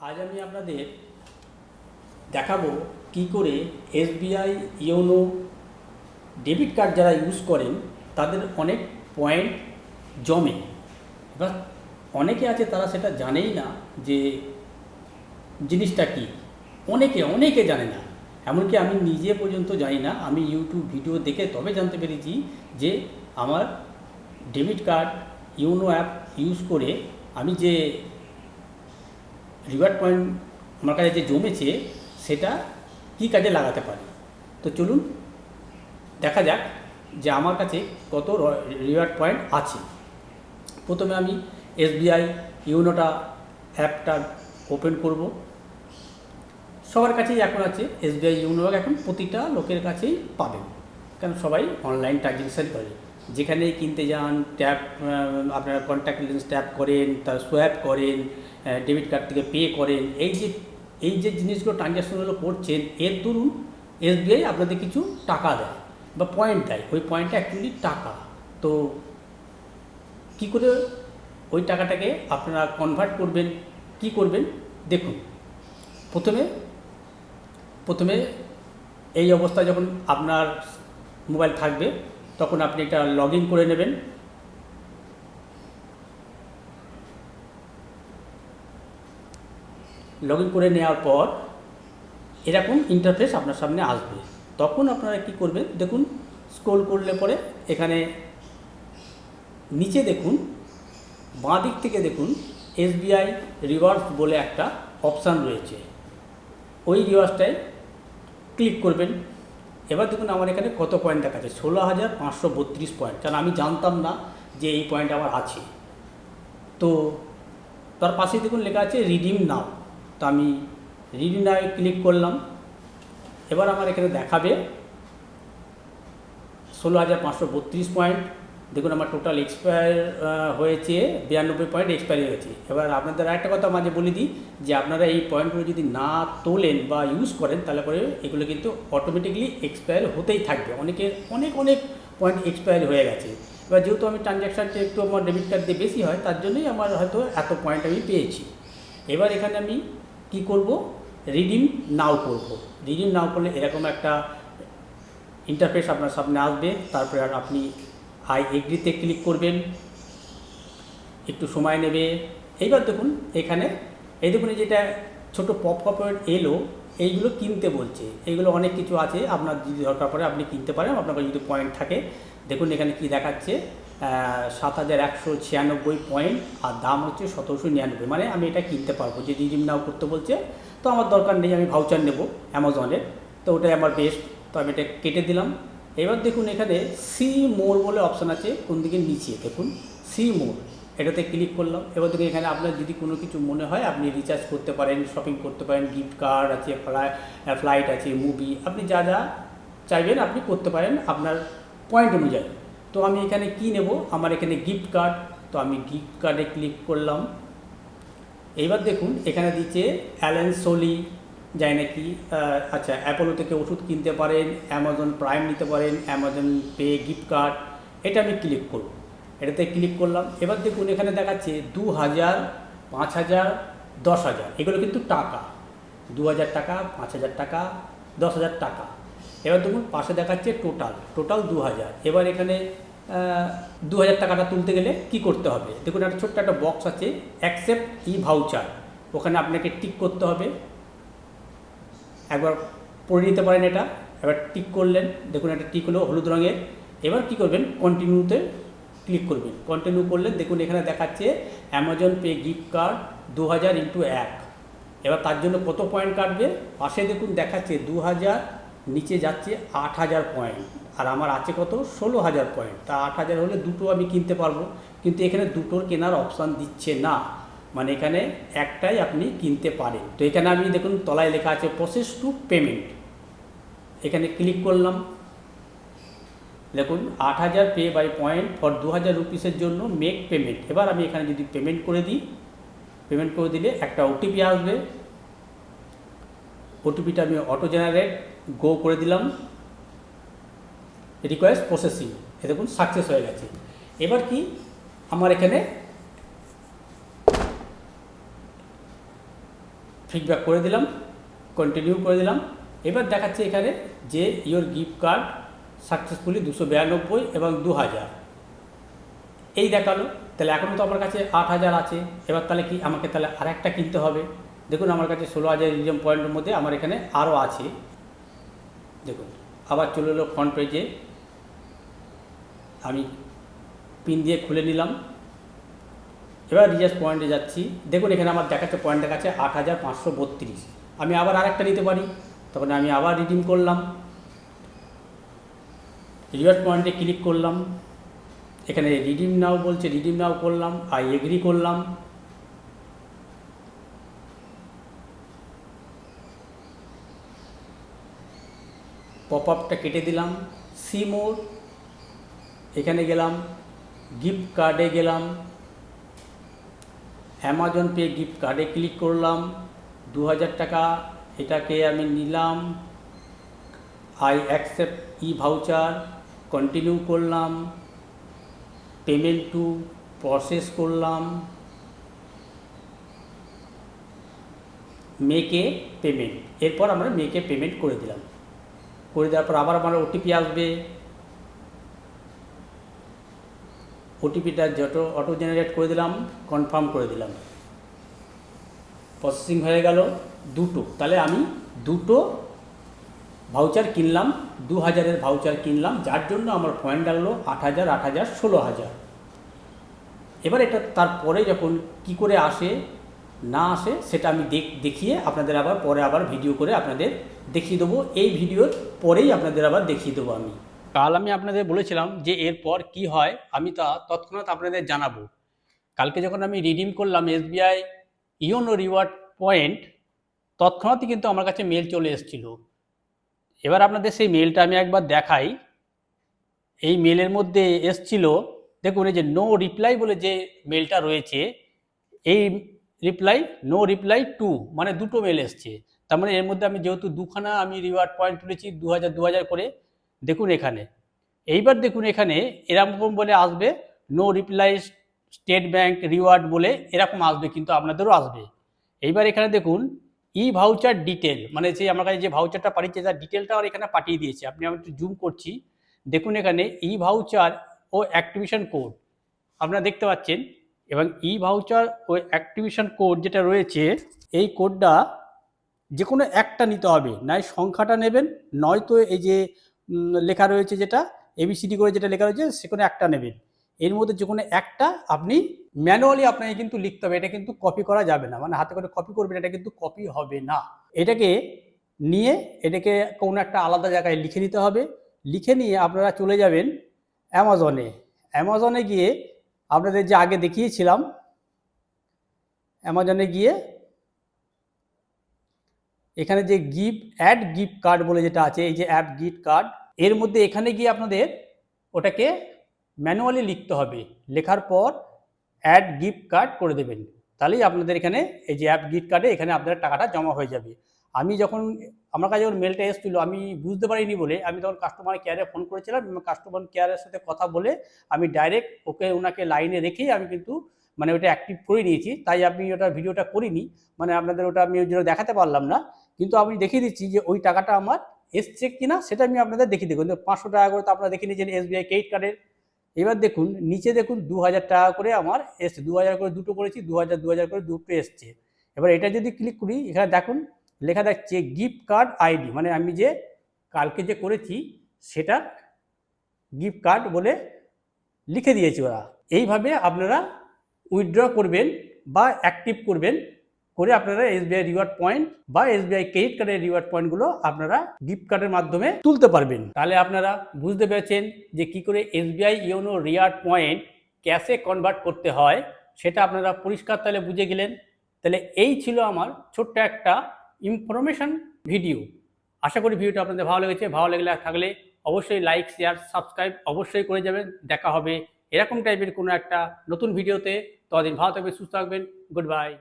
আজ আমি আপনাদের দেখাবো কি করে এসবিআই ইওনো ডেবিট কার্ড যারা ইউজ করেন তাদের অনেক পয়েন্ট জমে। এবার অনেকে আছে তারা সেটা জানেই না যে জিনিসটা কি, অনেকে জানে না, এমনকি আমি নিজে পর্যন্ত জানি না। আমি ইউটিউব ভিডিও দেখে তবে জানতে পেরেছি যে আমার debit card YONO app use করে আমি যে রিওয়ার্ড পয়েন্ট আমার কাছে যে জমেছে সেটা কী কাজে লাগাতে পারি। তো চলুন দেখা যাক যে আমার কাছে কত রিওয়ার্ড পয়েন্ট আছে। প্রথমে আমি এসবিআই ইওনোটা অ্যাপটা ওপেন করব। সবার কাছেই এখন আছে এসবিআই ইওনো, এখন প্রতিটা লোকের কাছেই পাবেন, কারণ সবাই অনলাইন ট্রানজ্যাকশান করে। যেখানে কিনতে যান ট্যাপ, আপনারা কন্ট্যাক্ট লেন্স ট্যাপ করেন, তার সোয়াইপ করেন, ডেবিট কার্ড থেকে পে করেন, এই যে জিনিসগুলো ট্রানজ্যাকশনগুলো করছেন, এর দরুন এসবিআই আপনাদের কিছু টাকা দেয় বা পয়েন্ট দেয়। ওই পয়েন্টটা অ্যাকচুয়ালি টাকা। তো কী করে ওই টাকাটাকে আপনারা কনভার্ট করবেন, কি করবেন দেখুন। প্রথমে এই অবস্থায় যখন আপনার মোবাইল থাকবে তখন আপনি এটা লগ ইন করে নেবেন। লগ ইন করে নেওয়ার পর এরকম ইন্টারফেস আপনার সামনে আসবে। তখন আপনারা কি করবেন দেখুন, স্ক্রল করলে পরে এখানে নিচে দেখুন, বাঁ দিক থেকে দেখুন এসবিআই রিওয়ার্ডস বলে একটা অপশান রয়েছে। ওই রিওয়ার্ডসটায় ক্লিক করবেন। এবার দেখুন আমার এখানে কত পয়েন্ট দেখাচ্ছে, 16,532 পয়েন্ট, কারণ আমি জানতাম না যে এই পয়েন্ট আমার আছে। তো তার পাশেই দেখুন লেখা আছে রিডিম নাও। তো আমি রিডিম নাও ক্লিক করলাম। এবার আমার এখানে দেখাবে 16,532 পয়েন্ট। দেখুন আমার টোটাল এক্সপায়ার হয়েছে 92 পয়েন্ট এক্সপায়ার হয়েছে। এবার আপনাদের একটা কথা মাঝে বলে দিই যে আপনারা এই পয়েন্টগুলো যদি না তোলেন বা ইউজ করেন তাহলে পরে এগুলো কিন্তু অটোমেটিকলি এক্সপায়ার হতেই থাকবে। অনেক পয়েন্ট এক্সপায়ার হয়ে গেছে। এবার যেহেতু আমি ট্রানজ্যাকশানটা একটু আমার ডেবিট কার্ড দিয়ে বেশি হয়, তার জন্যই আমার হয়তো এত পয়েন্ট আমি পেয়েছি। এবার এখানে আমি কি করব, রিডিম নাও করব। রিডিম নাও করলে এরকম একটা ইন্টারফেস আপনার সামনে আসবে। তারপরে আর আপনি আই এগ্রিতে ক্লিক করবেন, একটু সময় নেবে। এইবার দেখুন এখানে এই দেখুন যেটা ছোটো পপ এলো, এইগুলো কিনতে বলছে। এইগুলো অনেক কিছু আছে, আপনার যদি দরকার পড়ে আপনি কিনতে পারেন, আপনার যদি পয়েন্ট থাকে। দেখুন এখানে কি দেখাচ্ছে, 7,196 পয়েন্ট, আর দাম হচ্ছে 1,799। মানে আমি এটা কিনতে পারবো, যে রিডিম নাও করতে বলছে। তো আমার দরকার নেই, আমি ভাউচার নেব অ্যামাজনের, তো ওটাই আমার বেস্ট। তো আমি এটা কেটে দিলাম। এবার দেখুন এখানে সি মোর বলে অপশান আছে কোন দিকে নিচে, দেখুন সি মোর, এটাতে ক্লিক করলাম। এবার দেখুন এখানে আপনার যদি কোনো কিছু মনে হয় আপনি রিচার্জ করতে পারেন, শপিং করতে পারেন, গিফট কার্ড আছে, ফ্লাইট আছে, মুভি, আপনি যা যা চাইবেন আপনি করতে পারেন আপনার পয়েন্ট অনুযায়ী। তো আমি এখানে কি নেব, আমার এখানে গিফট কার্ড, তো আমি গিফট কার্ডে ক্লিক করলাম। এইবার দেখুন এখানে দিচ্ছে অ্যালেন সোলি যায় নাকি, আচ্ছা অ্যাপোলো থেকে ওষুধ কিনতে পারেন, অ্যামাজন প্রাইম নিতে পারেন, অ্যামাজন পে গিফট কার্ড, এটা আমি ক্লিক করব। এটাতে ক্লিক করলাম। এবার দেখুন এখানে দেখাচ্ছে 2,000, 5,000, 10,000, এগুলো কিন্তু টাকা। 2,000 টাকা, 5,000 টাকা, 10,000 টাকা। এবার দেখুন পাশে দেখাচ্ছে টোটাল 2,000। এবার এখানে 2,000 টাকাটা তুলতে গেলে কি করতে হবে দেখুন, একটা ছোট্ট একটা বক্স আছে অ্যাকসেপ্ট ই ভাউচার, ওখানে আপনাকে টিক করতে হবে। একবার পড়ে নিতে পারেন এটা। এবার টিক করলেন, দেখুন একটা টিক হলো হলুদ রঙের। এবার কি করবেন, কন্টিনিউতে ক্লিক করবেন। কন্টিনিউ করলে দেখুন এখানে দেখাচ্ছে অ্যামাজন পে গিফট কার্ড 2,000 × 1। এবার তার জন্য কত পয়েন্ট কাটবে, পাশে দেখুন দেখাচ্ছে 2,000, নিচে যাচ্ছে 8,000 পয়েন্ট, আর আমার আছে কত 16,000 পয়েন্ট। তা 8,000 হলে দুটো আমি কিনতে পারবো, কিন্তু এখানে দুটোর কেনার অপশান দিচ্ছে না, মানে এখানে একটাই আপনি কিনতে পারেন। তো এখানে আমি দেখুন তলায় লেখা আছে প্রসেস টু পেমেন্ট, এখানে ক্লিক করলাম। দেখুন 8,000 পে বাই পয়েন্ট ফর 2,000 রুপিসের জন্য মেক পেমেন্ট। এবার আমি এখানে যদি পেমেন্ট করে দিই, পেমেন্ট করে দিলে একটা ওটিপি আসবে। ওটিপিটা আমি অটো জেনারেট গো করে দিলাম, রিকোয়েস্ট প্রসেসিং, এ দেখুন সাকসেস হয়ে গেছে। এবার কি আমার এখানে ফিডব্যাক করে দিলাম, কন্টিনিউ করে দিলাম। এবার দেখাচ্ছে এখানে যে ইওর গিফট কার্ড সাকসেসফুলি 292 এবং 2000 এই দেখালো। তাহলে এখনও তো আমার কাছে 8000 আছে। এবার তাহলে কি আমাকে তাহলে আর একটা কিনতে হবে। দেখুন আমার কাছে 16000 রিডিম পয়েন্টের মধ্যে আমার এখানে আরও আছে। দেখুন আবার চলে এলো ফ্রন্ট পেজে, আমি পিন দিয়ে খুলে নিলাম। এবার রিচার্জ পয়েন্টে যাচ্ছি। দেখুন এখানে আমার দেখাচ্ছে পয়েন্ট দেখাচ্ছে 8532। আমি আবার আরেকটা নিতে পারি, তখন আমি আবার রিডিম করলাম, রিওয়ার্ড পয়েন্টে ক্লিক করলাম। এখানে রিডিম নাও বলছে, রিডিম নাও করলাম, আই এগ্রি করলাম। পপ আপটা কেটে দিলাম, সি মোর, এখানে গেলাম, গিফট কার্ডে গেলাম, অ্যামাজন পে গিফট কার্ডে ক্লিক করলাম, 2000 টাকা এটাকে আমি নিলাম, I accept E voucher, continue করলাম, পেমেন্ট টু প্রসেস করলাম, মেকে পেমেন্ট। এরপর আমরা মেকে পেমেন্ট করে দিলাম। করে দেওয়ার পর আবার আমার ওটিপি আসবে, ওটিপিটা যত অটো জেনারেট করে দিলাম, কনফার্ম করে দিলাম, প্রসেসিং হয়ে গেল দুটো। তাহলে আমি দুটো ভাউচার কিনলাম, 2000-এর ভাউচার কিনলাম, যার জন্য আমার পয়েন্ট লাগলো 8000, 8000, 16000। এবার এটা তারপরে যখন কি করে আসে না আসে সেটা আমি দেখিয়ে আপনাদের আবার পরে আবার ভিডিও করে আপনাদের দেখিয়ে দেবো। এই ভিডিওর পরেই আপনাদের আবার দেখিয়ে দেবো। কাল আমি আপনাদের বলেছিলাম যে এরপর কি হয় আমি তা তৎক্ষণাৎ আপনাদের জানাবো। কালকে যখন আমি রিডিম করলাম এসবিআই ইওনো রিওয়ার্ড পয়েন্ট, তৎক্ষণাৎই কিন্তু আমার কাছে মেল চলে এসেছিল। এবার আপনাদের সেই মেলটা আমি একবার দেখাই। এই মেলের মধ্যে এসছিল, দেখুন এই যে নো রিপ্লাই বলে যে মেলটা রয়েছে, এই রিপ্লাই নো রিপ্লাই টু, মানে দুটো মেল এসছে। তার মানে এর মধ্যে আমি যেহেতু দুখানা আমি রিওয়ার্ড পয়েন্ট তুলেছি 2000 করে, দেখুন এখানে। এইবার দেখুন এখানে এরকম বলে আসবে no reply state bank reward বলে এরকম আসবে, কিন্তু আপনাদেরও আসবে। এইবার এখানে দেখুন ই ভাউচার ডিটেল, মানে যে আমার কাছে যে ভাউচারটা পাঠিয়েছে তার ডিটেলটা আর এখানে পাঠিয়ে দিয়েছে। আমি একটু জুম করছি, দেখুন এখানে ই ভাউচার ও অ্যাক্টিভেশন কোড আপনারা দেখতে পাচ্ছেন। এবং ই ভাউচার ও অ্যাক্টিভেশন কোড যেটা রয়েছে, এই কোডটা যে কোনো একটা নিতে হবে, নয় সংখ্যাটা নেবেন, নয়তো এই যে লেখা রয়েছে যেটা এবিসিডি করে যেটা লেখা রয়েছে সে কোনো একটা নেবেন। এর মধ্যে যে কোনো একটা আপনি ম্যানুয়ালি আপনাকে কিন্তু লিখতে হবে, এটা কিন্তু কপি করা যাবে না, মানে হাতে করে কপি করবেন, এটা কিন্তু কপি হবে না। এটাকে নিয়ে এটাকে কোনো একটা আলাদা জায়গায় লিখে নিতে হবে। লিখে নিয়ে আপনারা চলে যাবেন অ্যামাজনে। অ্যামাজনে গিয়ে আপনাদের যে আগে দেখিয়েছিলাম, অ্যামাজনে গিয়ে এখানে যে অ্যাড গিফট কার্ড বলে যেটা আছে, এই যে অ্যাপ গিফট কার্ড, এর মধ্যে এখানে গিয়ে আপনাদের ওটাকে ম্যানুয়ালি লিখতে হবে। লেখার পর অ্যাড গিফট কার্ড করে দেবেন, তাহলেই আপনাদের এখানে এই যে অ্যাপ গিফট কার্ডে এখানে আপনাদের টাকাটা জমা হয়ে যাবে। আমি যখন আমার কাছে যখন মেলটা এসেছিলো আমি বুঝতে পারিনি বলে আমি তখন কাস্টমার কেয়ারে ফোন করেছিলাম, এবং কাস্টমার কেয়ারের সাথে কথা বলে আমি ডাইরেক্ট ওনাকে লাইনে রেখেই আমি কিন্তু মানে ওটা অ্যাক্টিভ করে নিয়েছি। তাই আমি ওটা ভিডিওটা করিনি, মানে আপনাদের ওটা আমি ওই জন্য দেখাতে পারলাম না। কিন্তু আমি দেখিয়ে দিচ্ছি যে ওই টাকাটা আমার এসছে কিনা সেটা আমি আপনাদের দেখিয়ে দেবো। 500 টাকা করে তো আপনারা দেখে নিয়েছেন এসবিআই ক্রেডিট কার্ডের। এবার দেখুন নিচে দেখুন 2000 টাকা করে আমার এসছে, 2000 করে দুটো করেছি, 2000 করে দুটো এসছে। এবার এটা যদি ক্লিক করি এখানে দেখুন লেখা যাচ্ছে গিফট কার্ড আইডি, মানে আমি যে কালকে যে করেছি সেটা গিফট কার্ড বলে লিখে দিয়েছি ওরা। এইভাবে আপনারা উইথড্র করবেন বা অ্যাক্টিভ করবেন, করে আপনারা এসবিআই রিওয়ার্ড পয়েন্ট বা এসবিআই ক্রেডিট কার্ডের রিওয়ার্ড পয়েন্টগুলো আপনারা গিফট কার্ডের মাধ্যমে তুলতে পারবেন। তাহলে আপনারা বুঝতে পেরেছেন যে কি করে এসবিআই ইওনো রিওয়ার্ড পয়েন্ট ক্যাশে কনভার্ট করতে হয়, সেটা আপনারা পরিষ্কার তাহলে বুঝে গেলেন। তাহলে এই ছিল আমার ছোট্ট একটা ইনফরমেশন ভিডিও। আশা করি ভিডিওটা আপনাদের ভালো লেগেছে। ভালো থাকলে অবশ্যই লাইক, শেয়ার, সাবস্ক্রাইব অবশ্যই করে যাবেন। দেখা হবে এরকম টাইপের কোনো একটা নতুন ভিডিওতে। ততদিন ভালো থাকবেন, সুস্থ থাকবেন। Good bye.